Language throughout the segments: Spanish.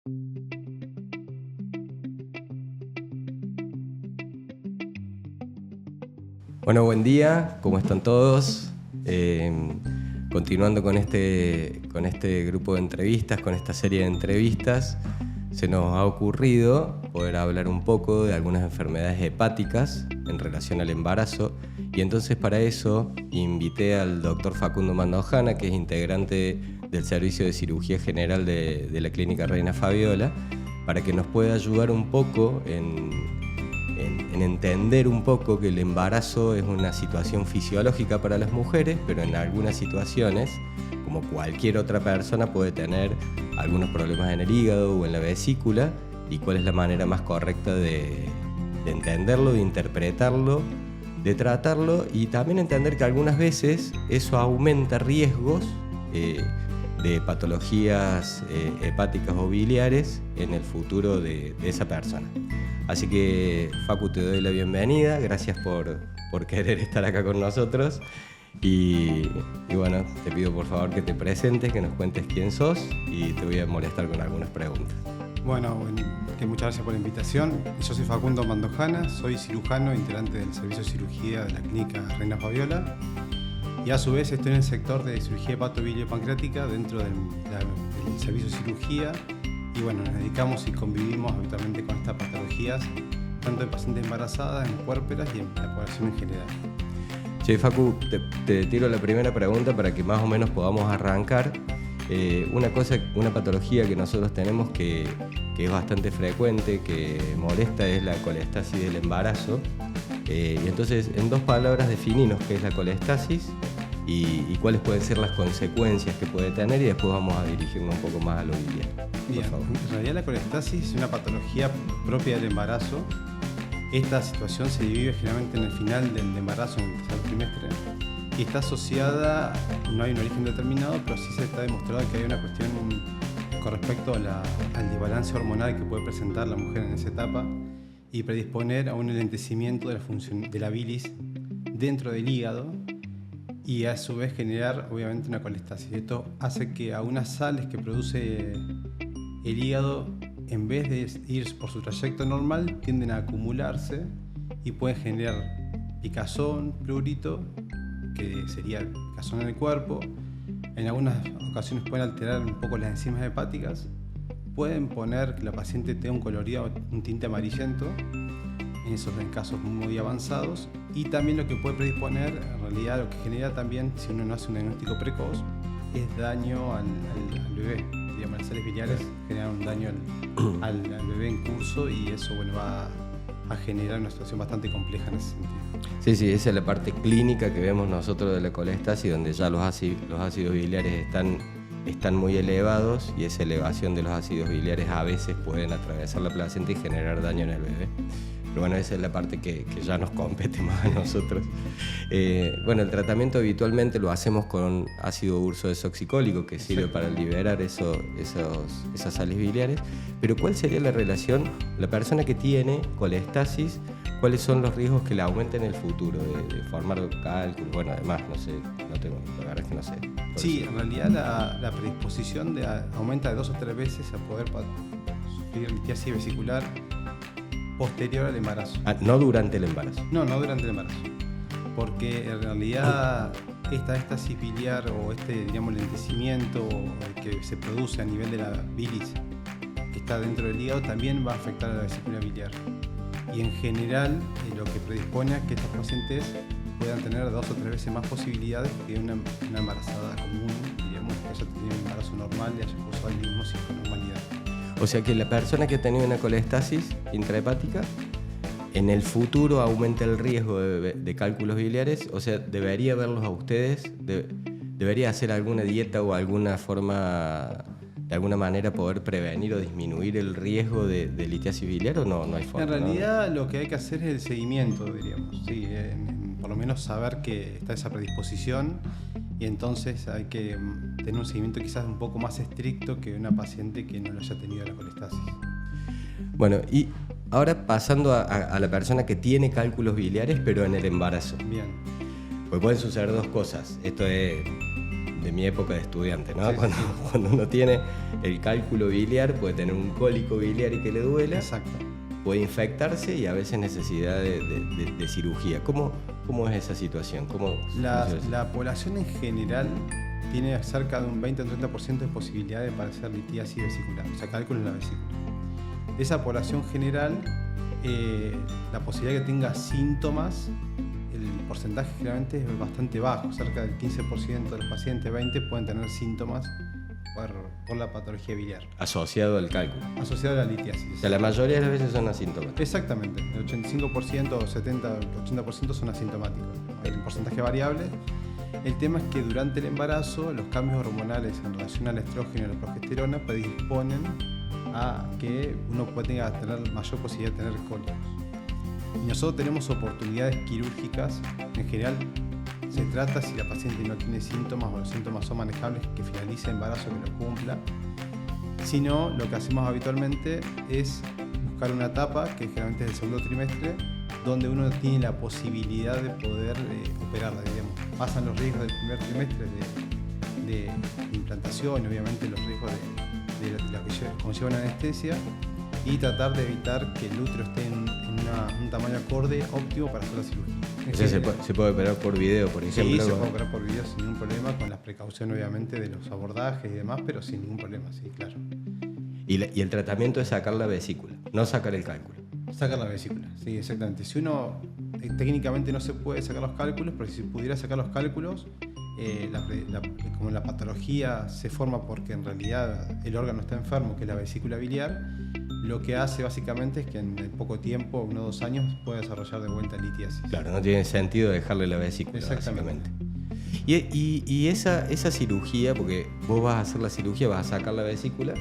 Bueno, buen día, ¿cómo están todos? Continuando con este grupo de entrevistas, con esta serie de entrevistas, se nos ha ocurrido poder hablar un poco de algunas enfermedades hepáticas en relación al embarazo, y entonces para eso invité al doctor Facundo Mandojana, que es integrante del Servicio de Cirugía General de la Clínica Reina Fabiola, para que nos pueda ayudar un poco en entender un poco que el embarazo es una situación fisiológica para las mujeres, pero en algunas situaciones, como cualquier otra persona, puede tener algunos problemas en el hígado o en la vesícula, y cuál es la manera más correcta de entenderlo, de interpretarlo, de tratarlo, y también entender que algunas veces eso aumenta riesgos de patologías hepáticas o biliares en el futuro de esa persona. Así que, Facu, te doy la bienvenida, gracias por querer estar acá con nosotros, y bueno, te pido por favor que te presentes, que nos cuentes quién sos, y te voy a molestar con algunas preguntas. Bueno, que muchas gracias por la invitación. Yo soy Facundo Mandojana, soy cirujano, integrante del Servicio de Cirugía de la Clínica Reina Fabiola, y a su vez estoy en el sector de cirugía hepatobiliopancreática dentro del Servicio de Cirugía. Y bueno, nos dedicamos y convivimos habitualmente con estas patologías, tanto en pacientes embarazadas, en puérperas y en la población en general. Che, Facu, te tiro la primera pregunta para que más o menos podamos arrancar. Una patología que nosotros tenemos que es bastante frecuente, que molesta, es la colestasis del embarazo. Y entonces, en dos palabras, defininos qué es la colestasis y cuáles pueden ser las consecuencias que puede tener, y después vamos a dirigirnos un poco más a lo biliar. Bien, en realidad la colestasis es una patología propia del embarazo. Esta situación se vive generalmente en el final del embarazo, en el tercer trimestre, y está asociada, no hay un origen determinado, pero sí se está demostrado que hay una cuestión con respecto al desbalance hormonal que puede presentar la mujer en esa etapa y predisponer a un enlentecimiento de la función de la bilis dentro del hígado, y a su vez generar obviamente una colestasis. Esto hace que algunas sales que produce el hígado, en vez de ir por su trayecto normal, tienden a acumularse y pueden generar picazón, prurito, que sería picazón en el cuerpo. En algunas ocasiones pueden alterar un poco las enzimas hepáticas, pueden poner que la paciente tenga un colorido, un tinte amarillento, en casos muy avanzados, y también lo que puede predisponer, en realidad lo que genera también, si uno no hace un diagnóstico precoz, es daño al bebé. Digamos, las sales biliares generan un daño al bebé en curso, y eso va a generar una situación bastante compleja en ese sentido. Sí, esa es la parte clínica que vemos nosotros de la colestasis, donde ya los ácidos biliares están muy elevados, y esa elevación de los ácidos biliares a veces pueden atravesar la placenta y generar daño en el bebé. Pero bueno, esa es la parte que ya nos compete más a nosotros. El tratamiento habitualmente lo hacemos con ácido ursodesoxicólico, que sirve para liberar esas sales biliares. Pero ¿cuál sería la relación, la persona que tiene colestasis, cuáles son los riesgos que le aumenten en el futuro de formar cálculos? Bueno, además, no sé, la verdad es que no sé. Sí, en realidad la predisposición aumenta de 2 o 3 veces a poder sufrir litiasis vesicular posterior al embarazo. No durante el embarazo. No durante el embarazo. Porque en realidad esta estasis biliar o lentecimiento que se produce a nivel de la bilis que está dentro del hígado también va a afectar a la vesícula biliar. Y en general lo que predispone a que estos pacientes puedan tener 2 o 3 veces más posibilidades que una embarazada común, digamos, que haya tenido un embarazo normal y haya cursado el mismo ciclo con normalidad. O sea que la persona que ha tenido una colestasis intrahepática, en el futuro aumenta el riesgo de cálculos biliares. O sea, debería verlos a ustedes, debería hacer alguna dieta o alguna forma, de alguna manera poder prevenir o disminuir el riesgo de litiasis biliar, ¿o no hay forma? En realidad lo que hay que hacer es el seguimiento, diríamos, sí, por lo menos saber que está esa predisposición, y entonces hay que tener un seguimiento quizás un poco más estricto que una paciente que no lo haya tenido la colestasis. Bueno, y ahora pasando a la persona que tiene cálculos biliares pero en el embarazo. Bien. Pues pueden suceder dos cosas. Esto es de mi época de estudiante, ¿no? Sí, cuando uno tiene el cálculo biliar, puede tener un cólico biliar y que le duela. Exacto. Puede infectarse y a veces necesidad de cirugía. ¿Cómo es esa situación? La población en general tiene cerca de un 20 o 30% de posibilidad de padecer litiasis vesicular, o sea, cálculo en la vesícula. De esa población general, la posibilidad de que tenga síntomas, el porcentaje generalmente es bastante bajo, cerca del 15% de los pacientes, 20% pueden tener síntomas por la patología biliar. Asociado al cálculo. Asociado a la litiasis. O sea, la mayoría de las veces son asintomáticos. Exactamente, el 85% o 70, 80% son asintomáticos. Hay un porcentaje variable. El tema es que durante el embarazo los cambios hormonales en relación al estrógeno y a la progesterona predisponen a que uno pueda tener mayor posibilidad de tener cólicos. Y nosotros tenemos oportunidades quirúrgicas, en general se trata, si la paciente no tiene síntomas o los síntomas son manejables, que finalice el embarazo, que lo cumpla. Si no, lo que hacemos habitualmente es buscar una etapa, que generalmente es el segundo trimestre, donde uno tiene la posibilidad de poder operarla, digamos. Pasan los riesgos del primer trimestre de implantación, obviamente los riesgos de lo que conlleva una anestesia, y tratar de evitar que el útero esté en un tamaño acorde óptimo para hacer la cirugía. O sea, se puede operar por video, por ejemplo. Sí, se puede operar por video sin ningún problema, con las precauciones obviamente de los abordajes y demás, pero sin ningún problema, sí, claro. Y el tratamiento es sacar la vesícula, no sacar el cálculo. Sacar la vesícula, sí, exactamente. Si uno técnicamente no se puede sacar los cálculos, pero si se pudiera sacar los cálculos, como la patología se forma porque en realidad el órgano está enfermo, que es la vesícula biliar, lo que hace básicamente es que en poco tiempo, 1 o 2 años, puede desarrollar de vuelta litiasis. Claro, no tiene sentido dejarle la vesícula, básicamente. Y esa cirugía, porque vos vas a hacer la cirugía, vas a sacar la vesícula,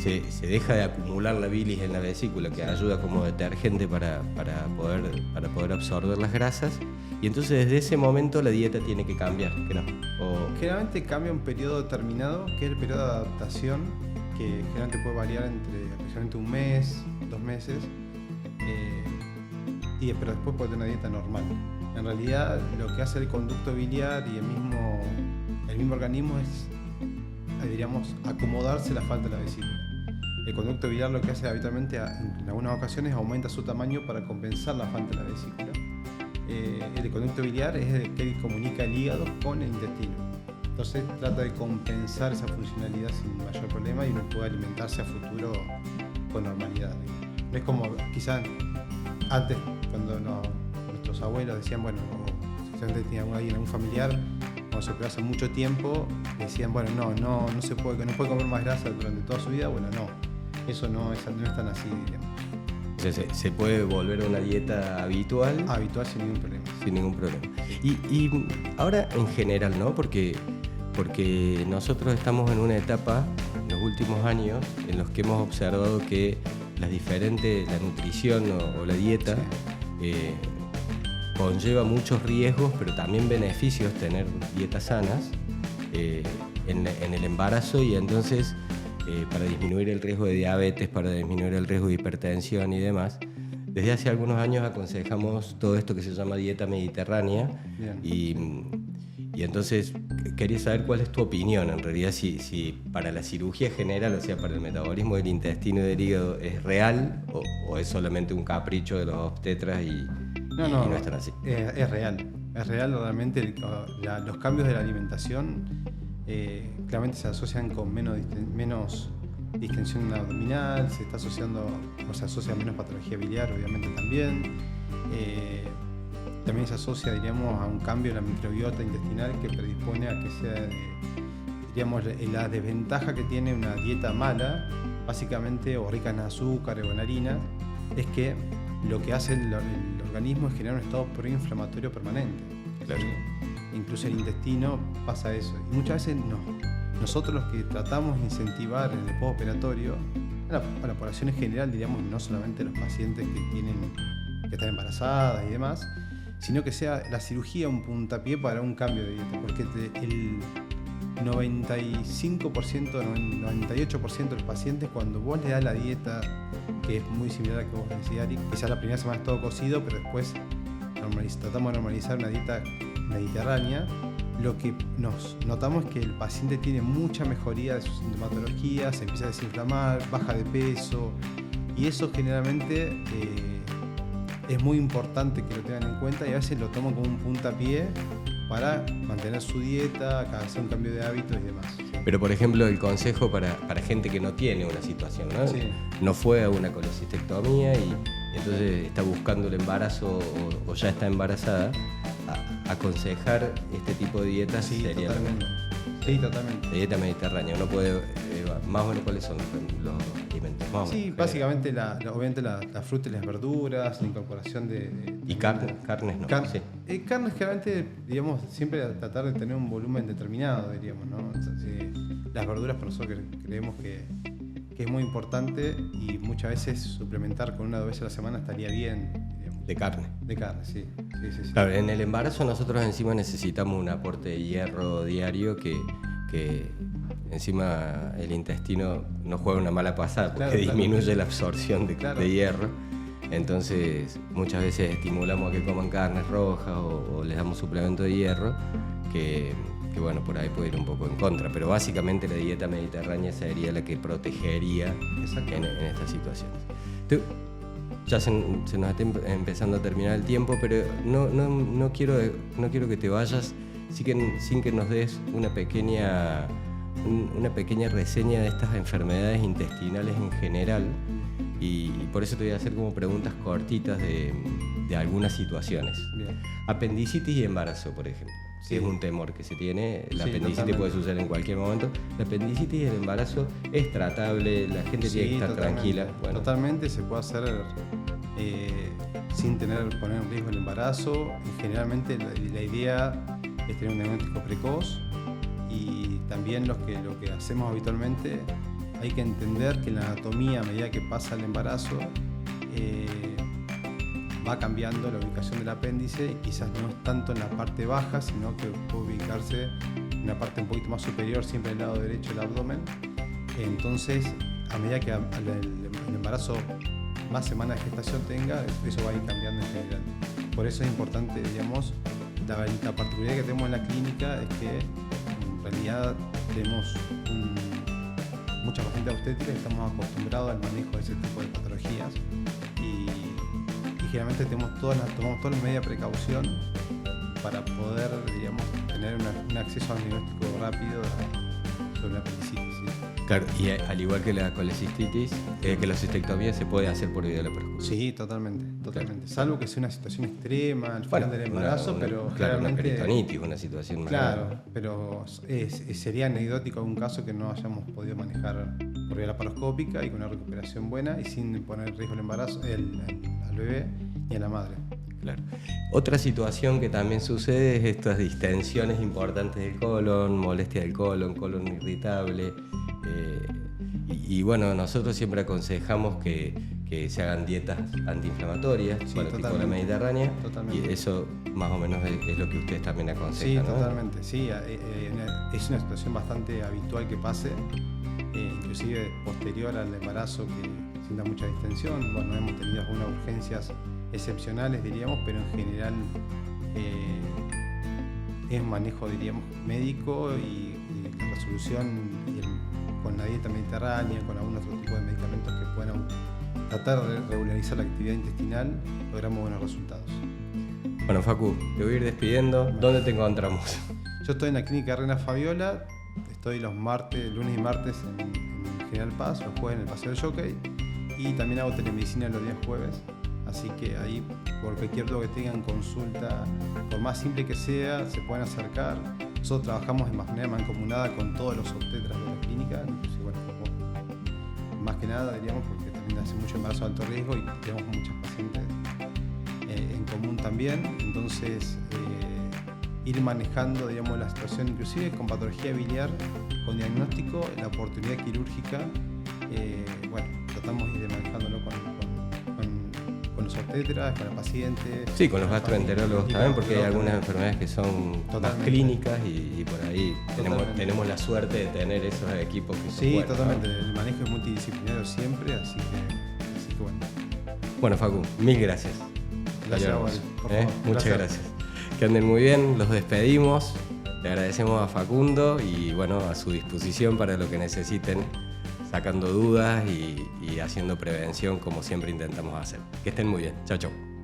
se deja de acumular la bilis en la vesícula, que ayuda como detergente para poder absorber las grasas, y entonces desde ese momento la dieta tiene que cambiar, ¿que no? Generalmente cambia un periodo determinado, que es el periodo de adaptación, que generalmente puede variar entre aproximadamente 1 mes, 2 meses, pero después puede tener una dieta normal. En realidad lo que hace el conducto biliar y el mismo organismo es, diríamos, acomodarse a la falta de la vesícula. El conducto biliar lo que hace habitualmente en algunas ocasiones aumenta su tamaño para compensar la falta de la vesícula. El conducto biliar es el que comunica el hígado con el intestino. Entonces trata de compensar esa funcionalidad sin mayor problema y uno puede alimentarse a futuro con normalidad. No es como quizás antes, cuando nuestros abuelos decían, bueno, o si tenía algún familiar, cuando se operó hace mucho tiempo, decían, bueno, no se puede, no puede comer más grasa durante toda su vida. Bueno, no, eso no es tan así, digamos. O sea, se puede volver a una dieta habitual. Habitual sin ningún problema. Sin ningún problema. Y ahora en general, ¿no? Porque nosotros estamos en una etapa, en los últimos años, en los que hemos observado que la nutrición o la dieta conlleva muchos riesgos, pero también beneficios tener dietas sanas en el embarazo, y entonces para disminuir el riesgo de diabetes, para disminuir el riesgo de hipertensión y demás. Desde hace algunos años aconsejamos todo esto que se llama dieta mediterránea. Y entonces quería saber cuál es tu opinión, en realidad, si para la cirugía general, o sea, para el metabolismo del intestino y del hígado, ¿es real o es solamente un capricho de los obstetras y no es tan así? Es real realmente. Los cambios de la alimentación claramente se asocian con menos distensión abdominal, se asocia a menos patología biliar, obviamente también. También se asocia, diríamos, a un cambio en la microbiota intestinal que predispone a que sea, diríamos, la desventaja que tiene una dieta mala, básicamente, o rica en azúcar o en harina, es que lo que hace el organismo es generar un estado proinflamatorio permanente. Claro. Incluso el intestino pasa eso. Y muchas veces no. Nosotros los que tratamos de incentivar en el postoperatorio, a la población en general, diríamos, no solamente los pacientes que están embarazadas y demás, sino que sea la cirugía un puntapié para un cambio de dieta, porque el 95%, 98% de los pacientes, cuando vos le das la dieta, que es muy similar a la que vos decías, Ari, quizás la primera semana es todo cocido, pero después tratamos de normalizar una dieta mediterránea, lo que nos notamos es que el paciente tiene mucha mejoría de su sintomatología, se empieza a desinflamar, baja de peso, y eso generalmente es muy importante que lo tengan en cuenta, y a veces lo toman como un puntapié para mantener su dieta, hacer un cambio de hábitos y demás. Pero, por ejemplo, el consejo para gente que no tiene una situación, ¿no? Sí. No fue a una colecistectomía y entonces está buscando el embarazo o ya está embarazada, aconsejar este tipo de dietas Sí, sería totalmente. Sí, totalmente. de dieta mediterránea. Uno puede, más o menos, ¿cuáles son los alimentos? Más o Sí, menos, básicamente obviamente la fruta y las verduras, la incorporación de ¿Y carnes no? Sí. Carnes generalmente, digamos, siempre tratar de tener un volumen determinado, diríamos, ¿no? Entonces, las verduras para nosotros creemos que es muy importante, y muchas veces suplementar con 1 o 2 veces a la semana estaría bien, digamos. De carne. De carne, sí. Sí. Claro, en el embarazo nosotros encima necesitamos un aporte de hierro diario que encima el intestino nos juega una mala pasada porque disminuye la absorción de hierro. Entonces muchas veces estimulamos a que coman carnes rojas o les damos suplemento de hierro que bueno, por ahí puede ir un poco en contra, pero básicamente la dieta mediterránea sería la que protegería en estas situaciones. Ya se nos está empezando a terminar el tiempo, pero no quiero que te vayas sin que nos des una pequeña reseña de estas enfermedades intestinales en general, y por eso te voy a hacer como preguntas cortitas de algunas situaciones. Bien. Apendicitis y embarazo, por ejemplo. Sí. Es un temor que se tiene. La Sí, apendicitis totalmente. puede suceder en cualquier momento. La apendicitis y el embarazo es tratable, la gente tiene que estar tranquila. Bueno, Totalmente se puede hacer sin poner en riesgo el embarazo, y generalmente la idea es tener un diagnóstico precoz, y también lo que hacemos habitualmente, hay que entender que la anatomía, a medida que pasa el embarazo, va cambiando la ubicación del apéndice, y quizás no es tanto en la parte baja, sino que puede ubicarse en una parte un poquito más superior, siempre en el lado derecho del abdomen. Entonces, a medida que el embarazo más semanas de gestación tenga, eso va a ir cambiando en general. Por eso es importante, digamos, la particularidad que tenemos en la clínica es que en realidad tenemos muchas pacientes obstétricas y estamos acostumbrados al manejo de ese tipo de patologías, y generalmente tomamos todas las medidas de precaución para poder, digamos, tener un acceso a un diagnóstico rápido sobre la apendicitis. ¿Sí? claro, y al igual que la colecistitis, que la cistectomía se puede hacer por videolaparoscopia. Sí, totalmente. Claro. Salvo que sea una situación extrema al final del embarazo, pero claro, generalmente... una peritonitis, una situación más Claro, grave. pero sería anecdótico algún caso que no hayamos podido manejar por vía laparoscópica y con una recuperación buena y sin poner en riesgo el embarazo al bebé ni a la madre. Claro. Otra situación que también sucede es estas distensiones importantes del colon, molestia del colon irritable. Y bueno, nosotros siempre aconsejamos que se hagan dietas antiinflamatorias, bueno, tipo la mediterránea. Totalmente. Y eso más o menos es lo que ustedes también aconsejan, Sí, ¿no? totalmente. Sí, es una situación bastante habitual que pase, inclusive posterior al embarazo, que sienta mucha distensión. Bueno, hemos tenido algunas urgencias excepcionales, diríamos, pero en general es manejo, diríamos, médico, y la resolución con la dieta mediterránea, con algún otro tipo de medicamentos que puedan tratar de regularizar la actividad intestinal, logramos buenos resultados. Bueno, Facu, te voy a ir despidiendo. ¿Dónde te encontramos? Yo estoy en la clínica Reina Fabiola, estoy los lunes y martes en General Paz, los jueves en el Paseo del Jockey, y también hago telemedicina los días jueves. Así que ahí, por cualquier duda que tengan, consulta, por más simple que sea, se pueden acercar. Nosotros trabajamos de manera mancomunada con todos los obstetras de la clínica, inclusive, bueno, más que nada, diríamos, porque también hace mucho embarazo de alto riesgo y tenemos muchas pacientes en común también. Entonces, ir manejando, digamos, la situación, inclusive con patología biliar, con diagnóstico, la oportunidad quirúrgica, bueno, tratamos de ir manejándolo con los obstetras, con el paciente. Sí, con los gastroenterólogos también, porque hay algunas enfermedades enfermedades que son más clínicas y por ahí tenemos la suerte de tener esos equipos que son buenos. Sí, totalmente. ¿No? El manejo es multidisciplinario siempre, así que bueno. Bueno, Facu, mil gracias. Gracias a vos, por favor. Muchas gracias. Que anden muy bien, los despedimos Le agradecemos a Facundo y bueno, a su disposición para lo que necesiten, sacando dudas y haciendo prevención como siempre intentamos hacer. Que estén muy bien. Chao, chao.